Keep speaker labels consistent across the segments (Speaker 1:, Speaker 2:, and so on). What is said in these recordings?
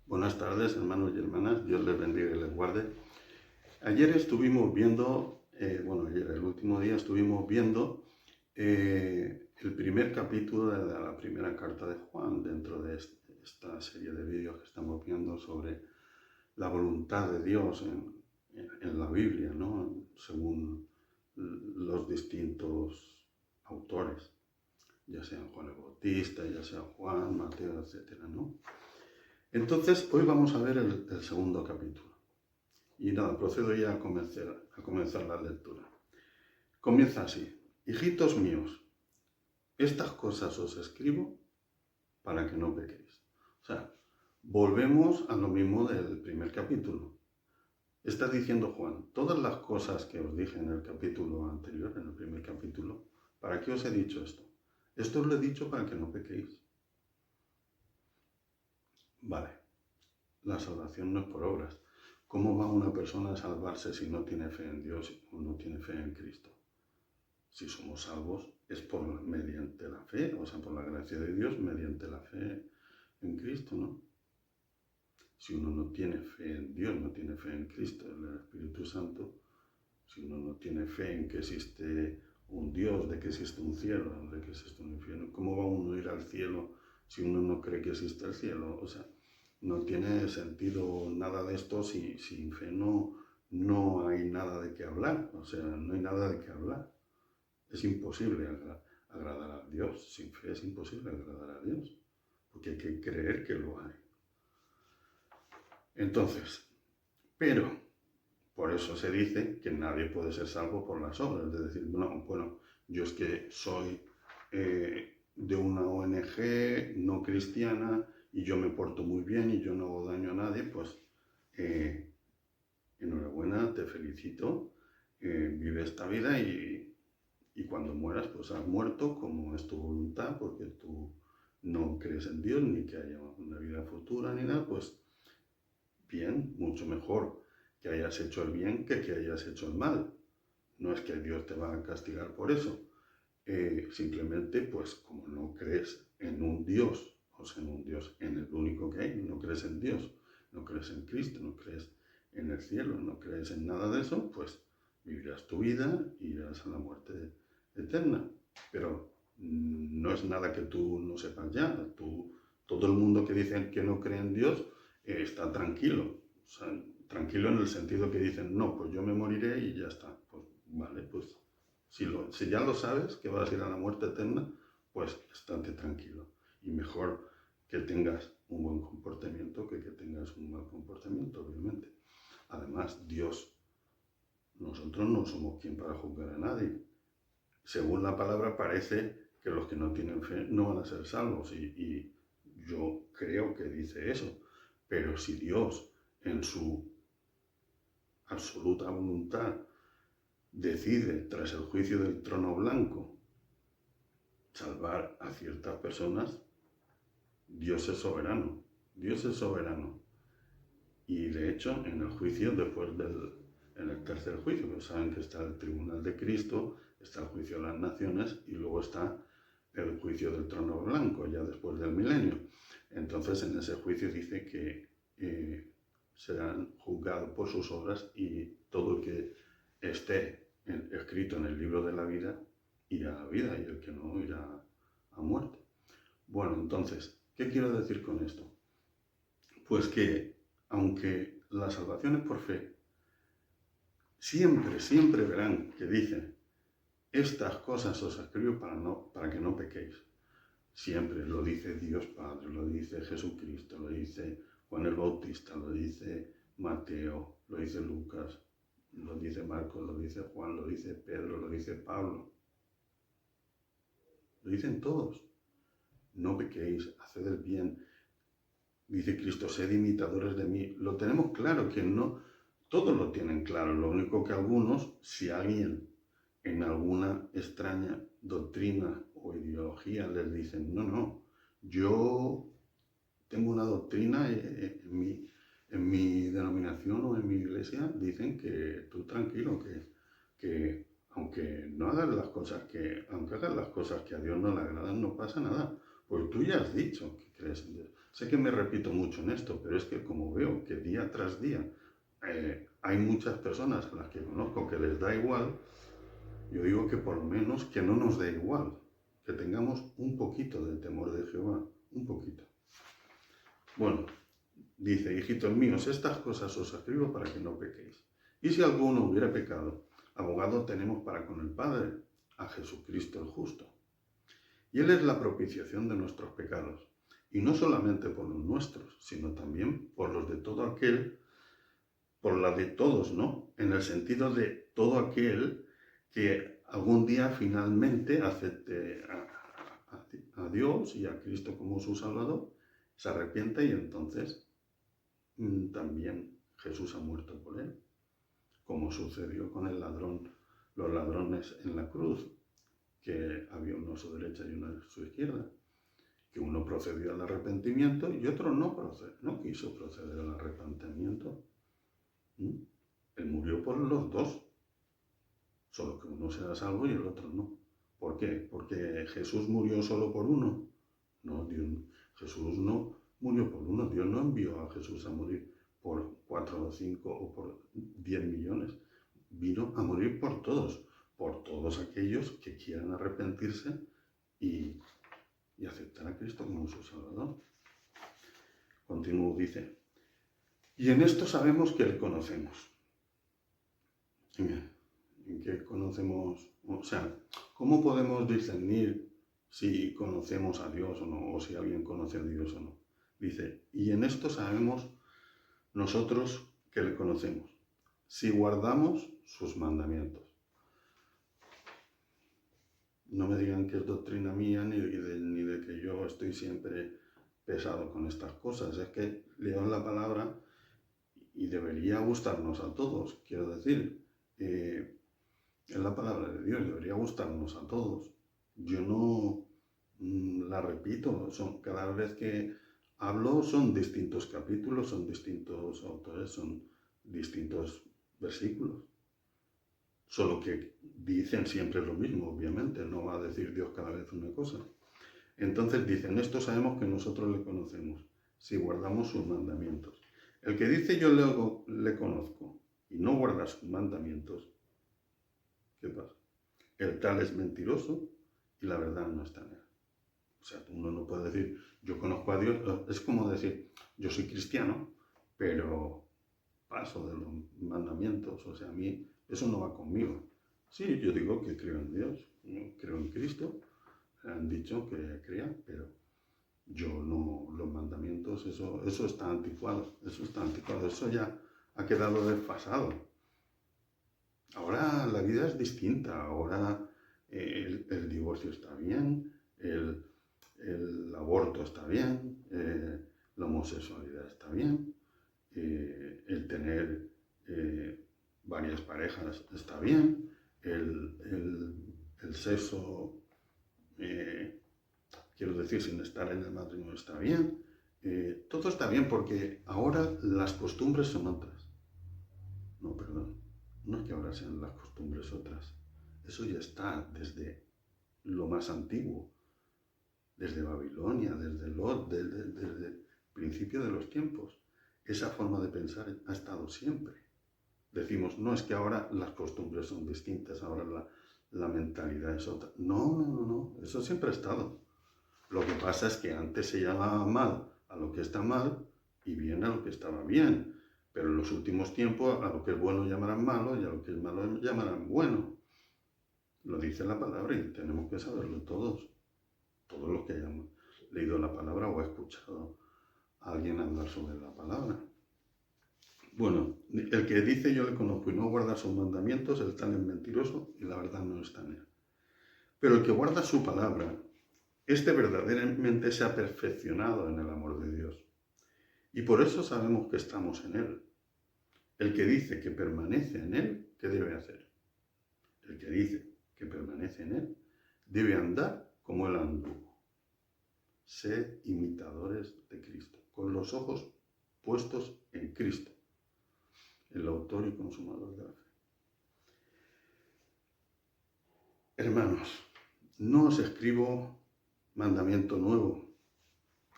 Speaker 1: Buenas tardes, hermanos y hermanas. Dios les bendiga y les guarde. Ayer estuvimos viendo, ayer, el último día, estuvimos viendo el primer capítulo de la primera carta de Juan dentro de esta serie de vídeos que estamos viendo sobre la voluntad de Dios en la Biblia, ¿no? Según los distintos autores, ya sean Juan el Bautista, ya sea Juan, Mateo, etcétera, ¿no? Entonces, hoy vamos a ver el segundo capítulo. Y nada, procedo ya a comenzar la lectura. Comienza así. Hijitos míos, estas cosas os escribo para que no pequéis. O sea, volvemos a lo mismo del primer capítulo. Está diciendo Juan, todas las cosas que os dije en el capítulo anterior, en el primer capítulo, ¿para qué os he dicho esto? Esto os lo he dicho para que no pequéis. Vale, la salvación no es por obras. ¿Cómo va una persona a salvarse si no tiene fe en Dios o no tiene fe en Cristo? Si somos salvos es mediante la fe, o sea, por la gracia de Dios, mediante la fe en Cristo, ¿no? Si uno no tiene fe en Dios, no tiene fe en Cristo, en el Espíritu Santo, si uno no tiene fe en que existe un Dios, de que existe un cielo, de que existe un infierno, ¿cómo va uno a ir al cielo si uno no cree que existe el cielo? O sea, no tiene sentido nada de esto si sin fe no hay nada de qué hablar, o sea, no hay nada de qué hablar. Es imposible agradar a Dios, sin fe es imposible agradar a Dios, porque hay que creer que lo hay. Entonces, pero por eso se dice que nadie puede ser salvo por las obras, es decir, bueno, yo es que soy de una ONG no cristiana y yo me porto muy bien y yo no hago daño a nadie, pues enhorabuena, te felicito, vive esta vida y cuando mueras, pues has muerto como es tu voluntad, porque tú no crees en Dios ni que haya una vida futura ni nada, pues bien, mucho mejor que hayas hecho el bien que hayas hecho el mal. No es que Dios te va a castigar por eso. Simplemente, pues como no crees en un Dios, o sea, en un Dios, en el único que hay, no crees en Dios, no crees en Cristo, no crees en el cielo, no crees en nada de eso, pues vivirás tu vida y irás a la muerte eterna. Pero no es nada que tú no sepas ya. Todo el mundo que dice que no cree en Dios está tranquilo. O sea, tranquilo en el sentido que dicen, no, pues yo me moriré y ya está. Pues vale, pues si ya lo sabes, que vas a ir a la muerte eterna, pues estate tranquilo. Y mejor que tengas un buen comportamiento que tengas un mal comportamiento, obviamente. Además, Dios, nosotros no somos quien para juzgar a nadie. Según la palabra parece que los que no tienen fe no van a ser salvos. Y yo creo que dice eso. Pero si Dios, en su absoluta voluntad, decide, tras el juicio del trono blanco, salvar a ciertas personas, Dios es soberano. Dios es soberano. Y de hecho, en el juicio, en el tercer juicio, pues saben que está el tribunal de Cristo, está el juicio de las naciones y luego está el juicio del trono blanco, ya después del milenio. Entonces, en ese juicio dice que serán juzgados por sus obras y todo el que esté escrito en el libro de la vida irá a la vida y el que no irá a muerte. Bueno, entonces, ¿qué quiero decir con esto? Pues que, aunque la salvación es por fe, siempre verán que dice, estas cosas os escribo para que no pequéis. Siempre lo dice Dios Padre, lo dice Jesucristo, lo dice Juan el Bautista, lo dice Mateo, lo dice Lucas, lo dice Marcos, lo dice Juan, lo dice Pedro, lo dice Pablo. Lo dicen todos. No pequéis, haced el bien. Dice Cristo, sed imitadores de mí. Lo tenemos claro, que no, todos lo tienen claro. Lo único que algunos, si alguien en alguna extraña doctrina o ideología les dicen, no, yo tengo una doctrina en mi denominación o en mi iglesia, dicen que tú tranquilo, que aunque hagas las cosas que a Dios no le agradan, no pasa nada. Pues tú ya has dicho que crees en Dios. Sé que me repito mucho en esto, pero es que como veo que día tras día hay muchas personas a las que conozco que les da igual, yo digo que por lo menos que no nos dé igual, que tengamos un poquito de temor de Jehová, un poquito. Bueno, dice, hijitos míos, estas cosas os escribo para que no pequéis. Y si alguno hubiera pecado, abogado tenemos para con el Padre, a Jesucristo el justo. Y Él es la propiciación de nuestros pecados, y no solamente por los nuestros, sino también por los de todo aquel, por la de todos, ¿no? En el sentido de todo aquel que algún día finalmente acepte a Dios y a Cristo como su Salvador, se arrepiente y entonces también Jesús ha muerto por él, como sucedió con los ladrones en la cruz, que había uno a su derecha y uno a su izquierda, que uno procedió al arrepentimiento y otro no quiso proceder al arrepentimiento. Él murió por los dos, solo que uno será salvo y el otro no. ¿Por qué? ¿Porque Jesús murió solo por uno? No, Jesús no murió por uno. Dios no envió a Jesús a morir por 4 o 5 o por 10 millones. Vino a morir por todos aquellos que quieran arrepentirse y aceptar a Cristo como su Salvador. Continúo, dice, y en esto sabemos que le conocemos. ¿En qué conocemos? O sea, ¿cómo podemos discernir si conocemos a Dios o no, o si alguien conoce a Dios o no? Dice, y en esto sabemos nosotros que le conocemos, si guardamos sus mandamientos. No me digan que es doctrina mía ni de que yo estoy siempre pesado con estas cosas. Es que leo la palabra y debería gustarnos a todos. Quiero decir, es la palabra de Dios, debería gustarnos a todos. Yo no la repito, cada vez que hablo son distintos capítulos, son distintos autores, son distintos versículos. Solo que dicen siempre lo mismo, obviamente, no va a decir Dios cada vez una cosa. Entonces dicen, esto sabemos que nosotros le conocemos, si guardamos sus mandamientos. El que dice yo le conozco y no guarda sus mandamientos, ¿qué pasa? El tal es mentiroso y la verdad no está en él. O sea, uno no puede decir, yo conozco a Dios, es como decir, yo soy cristiano, pero paso de los mandamientos, o sea, a mí eso no va conmigo. Sí, yo digo que creo en Dios, creo en Cristo, han dicho que crea, pero yo no, los mandamientos, eso está anticuado, eso ya ha quedado desfasado. Ahora la vida es distinta, ahora el divorcio está bien, el aborto está bien, la homosexualidad está bien, el tener varias parejas está bien, el sexo, quiero decir, sin estar en el matrimonio está bien, todo está bien porque ahora las costumbres son otras. No, perdón, no es que ahora sean las costumbres otras, eso ya está desde lo más antiguo, desde Babilonia, desde Lot, desde el principio de los tiempos. Esa forma de pensar ha estado siempre. Decimos, no es que ahora las costumbres son distintas, ahora la mentalidad es otra. No, eso siempre ha estado. Lo que pasa es que antes se llamaba mal a lo que está mal y bien a lo que estaba bien. Pero en los últimos tiempos a lo que es bueno llamarán malo y a lo que es malo llamarán bueno. Lo dice la palabra y tenemos que saberlo todos los que hayan leído la palabra o escuchado a alguien hablar sobre la palabra. Bueno, el que dice yo le conozco y no guarda sus mandamientos, el tal es mentiroso y la verdad no está en él. Pero el que guarda su palabra, este verdaderamente se ha perfeccionado en el amor de Dios. Y por eso sabemos que estamos en él. El que dice que permanece en él, ¿qué debe hacer? El que dice que permanece en él, debe andar como él anduvo. Sed imitadores de Cristo, con los ojos puestos en Cristo, el autor y consumador de la fe. Hermanos, no os escribo mandamiento nuevo,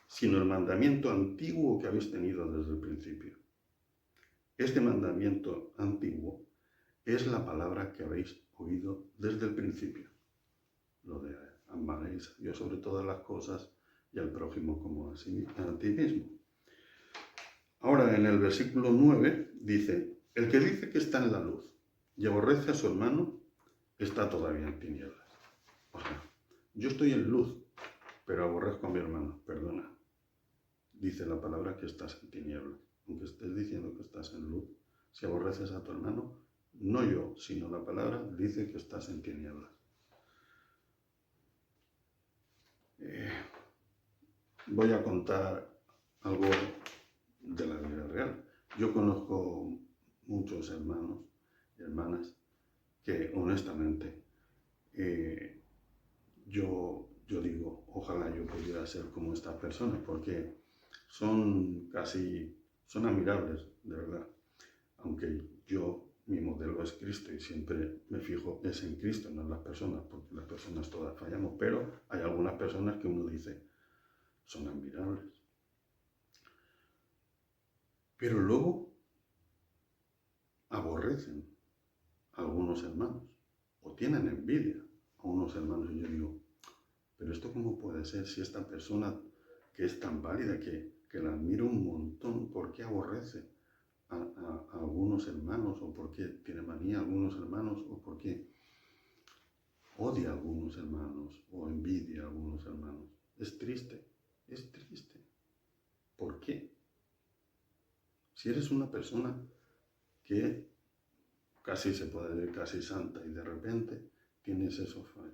Speaker 1: sino el mandamiento antiguo que habéis tenido desde el principio. Este mandamiento antiguo es la palabra que habéis oído desde el principio. Lo de amaréis a Dios sobre todas las cosas y al prójimo como a ti mismo. Ahora en el versículo 9 dice, el que dice que está en la luz y aborrece a su hermano, está todavía en tinieblas. O sea, yo estoy en luz, pero aborrezco a mi hermano, perdona. Dice la palabra que estás en tinieblas. Aunque estés diciendo que estás en luz, si aborreces a tu hermano, no yo, sino la palabra dice que estás en tinieblas. Voy a contar algo de la vida real. Yo conozco muchos hermanos y hermanas que honestamente yo digo, ojalá yo pudiera ser como estas personas, porque son admirables, de verdad. Aunque mi modelo es Cristo y siempre me fijo es en Cristo, no en las personas, porque las personas todas fallamos, pero hay algunas personas que uno dice, son admirables. Pero luego aborrecen a algunos hermanos o tienen envidia a unos hermanos y yo digo, pero esto cómo puede ser si esta persona que es tan válida, que la admiro un montón, ¿por qué aborrece a algunos hermanos o por qué tiene manía a algunos hermanos o por qué odia a algunos hermanos o envidia a algunos hermanos? Es triste, es triste. ¿Por qué? Si eres una persona que casi se puede decir casi santa y de repente tienes esos fallos.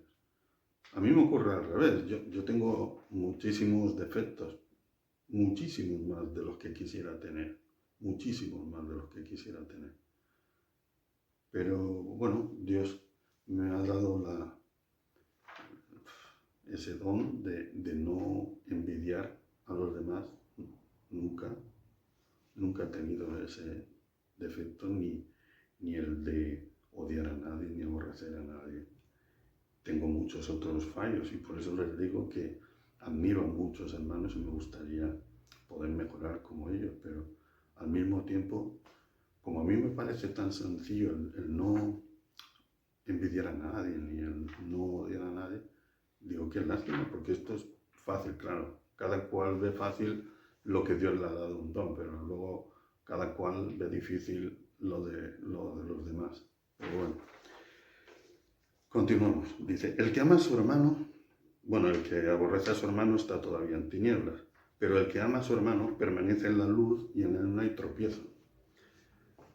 Speaker 1: A mí me ocurre al revés, yo tengo muchísimos defectos, muchísimos más de los que quisiera tener, muchísimos más de los que quisiera tener. Pero bueno, Dios me ha dado ese don de no envidiar a los demás, nunca he tenido ese defecto, ni el de odiar a nadie, ni aborrecer a nadie. Tengo muchos otros fallos y por eso les digo que admiro a muchos hermanos y me gustaría poder mejorar como ellos, pero al mismo tiempo, como a mí me parece tan sencillo el no envidiar a nadie, ni el no odiar a nadie, digo que es lástima, porque esto es fácil, claro. Cada cual ve fácil lo que Dios le ha dado un don, pero luego cada cual ve difícil lo de los demás. Pero bueno, continuamos. Dice, el que ama a su hermano, el que aborrece a su hermano está todavía en tinieblas, pero el que ama a su hermano permanece en la luz y en él no hay tropiezo.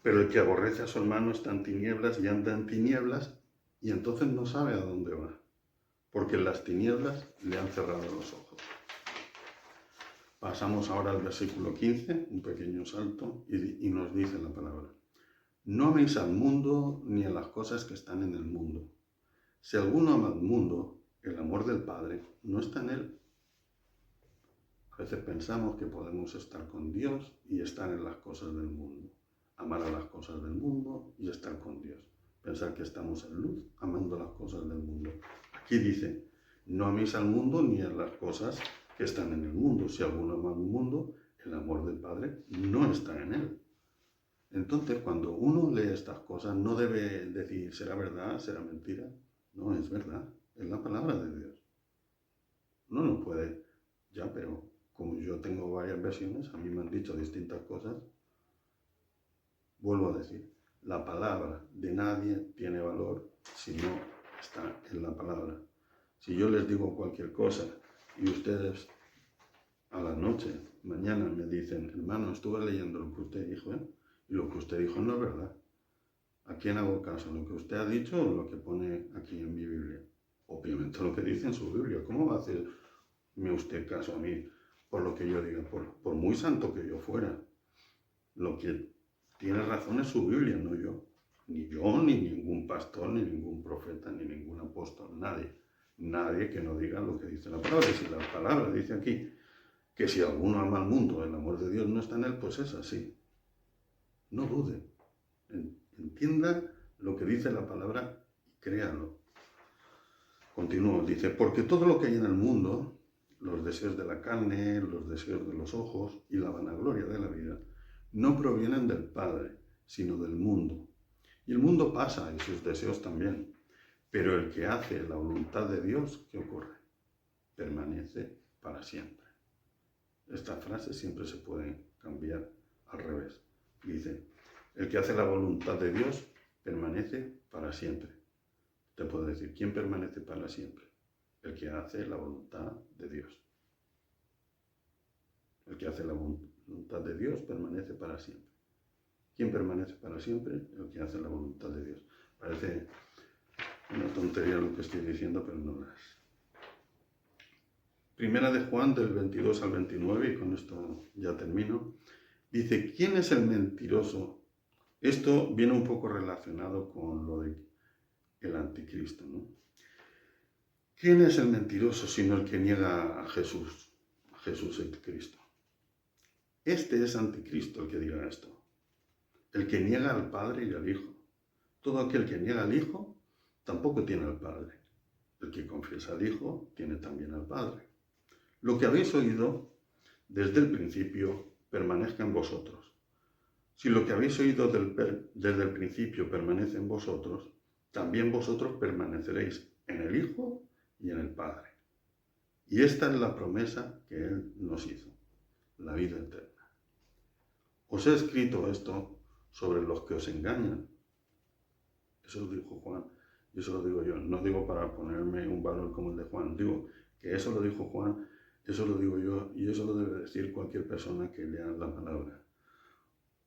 Speaker 1: Pero el que aborrece a su hermano está en tinieblas y anda en tinieblas y entonces no sabe a dónde va, porque las tinieblas le han cerrado los ojos. Pasamos ahora al versículo 15, un pequeño salto, y nos dice la palabra. No améis al mundo ni a las cosas que están en el mundo. Si alguno ama al mundo, el amor del Padre no está en él. A veces pensamos que podemos estar con Dios y estar en las cosas del mundo. Amar a las cosas del mundo y estar con Dios. Pensar que estamos en luz, amando las cosas del mundo. Aquí dice, no améis al mundo ni a las cosas que están en el mundo. Si alguno ama al mundo, el amor del Padre no está en él. Entonces, cuando uno lee estas cosas, no debe decir, ¿será verdad? ¿Será mentira? No, es verdad. Es la palabra de Dios. Uno no puede, pero como yo tengo varias versiones, a mí me han dicho distintas cosas, vuelvo a decir, la palabra de nadie tiene valor si no está en la palabra. Si yo les digo cualquier cosa y ustedes a la noche, mañana me dicen, hermano, estuve leyendo lo que usted dijo, y lo que usted dijo no es verdad. ¿A quién hago caso? ¿Lo que usted ha dicho o lo que pone aquí en mi Biblia? Obviamente lo que dice en su Biblia. ¿Cómo va a hacerme usted caso a mí por lo que yo diga? Por muy santo que yo fuera. Lo que tiene razón es su Biblia, no yo. Ni yo, ni ningún pastor, ni ningún profeta, ni ningún apóstol. Nadie. Nadie que no diga lo que dice la palabra. Y si la palabra dice aquí que si alguno ama al mundo, el amor de Dios no está en él, pues es así. No dude. Entienda lo que dice la palabra y créalo. Continúo, dice, porque todo lo que hay en el mundo, los deseos de la carne, los deseos de los ojos y la vanagloria de la vida no provienen del Padre, sino del mundo. Y el mundo pasa y sus deseos también, pero el que hace la voluntad de Dios, ¿qué ocurre? Permanece para siempre. Esta frase siempre se puede cambiar al revés. Dice, el que hace la voluntad de Dios permanece para siempre. Te puedo decir, ¿quién permanece para siempre? El que hace la voluntad de Dios. El que hace la voluntad de Dios permanece para siempre. ¿Quién permanece para siempre? El que hace la voluntad de Dios. Parece una tontería lo que estoy diciendo, pero no lo es. Primera de Juan, del 22 al 29, y con esto ya termino. Dice, ¿quién es el mentiroso? Esto viene un poco relacionado con lo del anticristo, ¿no? ¿Quién es el mentiroso sino el que niega a Jesús el Cristo? Este es anticristo el que diga esto. El que niega al Padre y al Hijo. Todo aquel que niega al Hijo tampoco tiene al Padre. El que confiesa al Hijo tiene también al Padre. Lo que habéis oído desde el principio permanezca en vosotros. Si lo que habéis oído desde el principio permanece en vosotros, también vosotros permaneceréis en el Hijo y en el Padre. Y esta es la promesa que Él nos hizo, la vida eterna. Os he escrito esto sobre los que os engañan. Eso lo dijo Juan, y eso lo digo yo. No digo para ponerme un valor como el de Juan, digo que eso lo dijo Juan, eso lo digo yo, y eso lo debe decir cualquier persona que lea la palabra.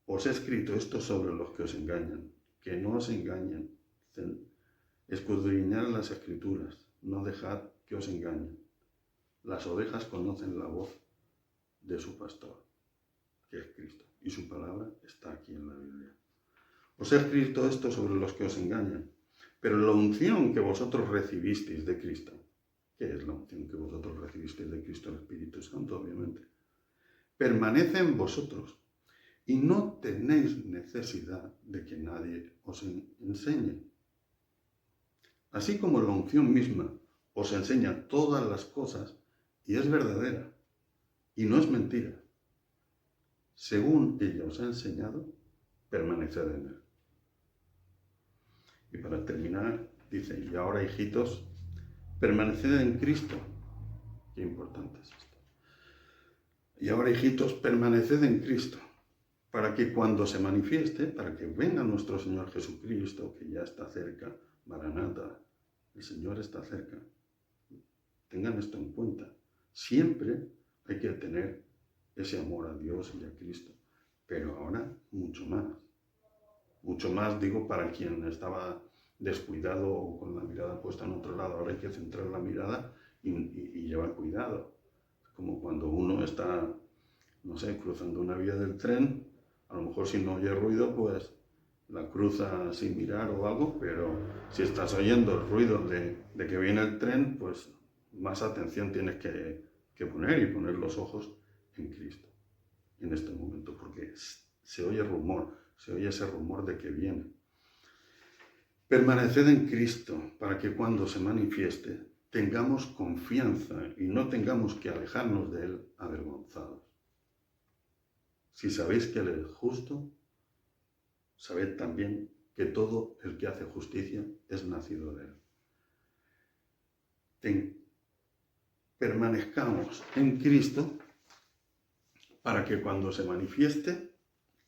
Speaker 1: Os he escrito esto sobre los que os engañan, que no os engañen. Escudriñad las Escrituras, no dejad que os engañen. Las ovejas conocen la voz de su pastor, que es Cristo, y su palabra está aquí en la Biblia. Os he escrito esto sobre los que os engañan, pero la unción que vosotros recibisteis de Cristo, ¿qué es la unción que vosotros recibisteis de Cristo? El Espíritu Santo, obviamente, permanece en vosotros y no tenéis necesidad de que nadie os enseñe. Así como la unción misma os enseña todas las cosas y es verdadera y no es mentira, según ella os ha enseñado, permaneced en él. Y para terminar, dice, y ahora, hijitos, permaneced en Cristo. Qué importante es esto. Y ahora, hijitos, permaneced en Cristo, para que cuando se manifieste, para que venga nuestro Señor Jesucristo, que ya está cerca, Maranata, el Señor está cerca. Tengan esto en cuenta. Siempre hay que tener ese amor a Dios y a Cristo, pero ahora mucho más. Mucho más, digo, para quien estaba descuidado o con la mirada puesta en otro lado. Ahora hay que centrar la mirada y llevar cuidado. Como cuando uno está, no sé, cruzando una vía del tren, a lo mejor si no oye ruido, pues la cruza sin mirar o algo, pero si estás oyendo el ruido de que viene el tren, pues más atención tienes que poner y poner los ojos en Cristo en este momento, porque se oye rumor, se oye ese rumor de que viene. Permaneced en Cristo para que cuando se manifieste tengamos confianza y no tengamos que alejarnos de Él avergonzados. Si sabéis que Él es justo, sabed también que todo el que hace justicia es nacido de Él. Permanezcamos en Cristo para que cuando se manifieste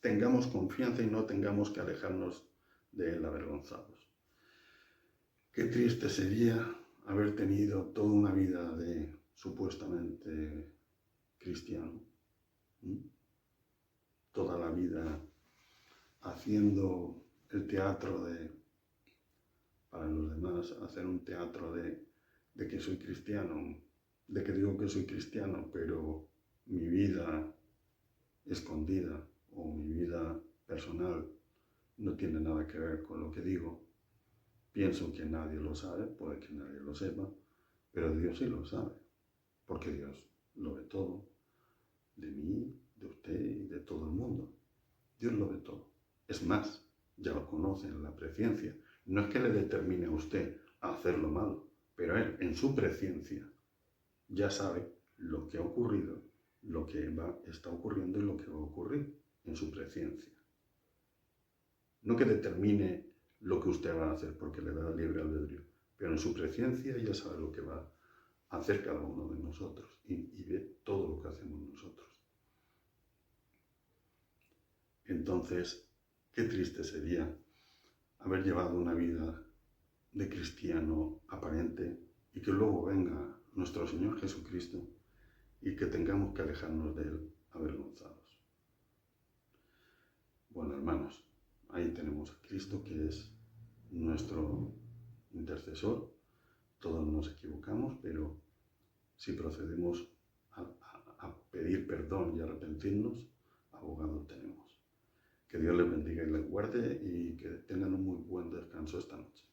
Speaker 1: tengamos confianza y no tengamos que alejarnos de Él avergonzados. Qué triste sería haber tenido toda una vida de supuestamente cristiano, toda la vida haciendo el teatro para los demás, hacer un teatro de que soy cristiano, de que digo que soy cristiano, pero mi vida escondida o mi vida personal no tiene nada que ver con lo que digo. Pienso que nadie lo sabe, puede que nadie lo sepa, pero Dios sí lo sabe, porque Dios lo ve todo, de mí, de usted y de todo el mundo. Dios lo ve todo. Es más, ya lo conoce en la presciencia. No es que le determine a usted a hacer lo malo, pero Él, en su presciencia, ya sabe lo que ha ocurrido, lo que está ocurriendo y lo que va a ocurrir en su presciencia. No que determine lo que usted va a hacer porque le da libre albedrío, pero en su presciencia ya sabe lo que va a hacer cada uno de nosotros y ve todo lo que hacemos nosotros. Entonces, qué triste sería haber llevado una vida de cristiano aparente y que luego venga nuestro Señor Jesucristo y que tengamos que alejarnos de Él avergonzados. Bueno, hermanos, ahí tenemos a Cristo, que es nuestro intercesor. Todos nos equivocamos, pero si procedemos a pedir perdón y arrepentirnos, abogado tenemos. Que Dios les bendiga y les guarde y que tengan un muy buen descanso esta noche.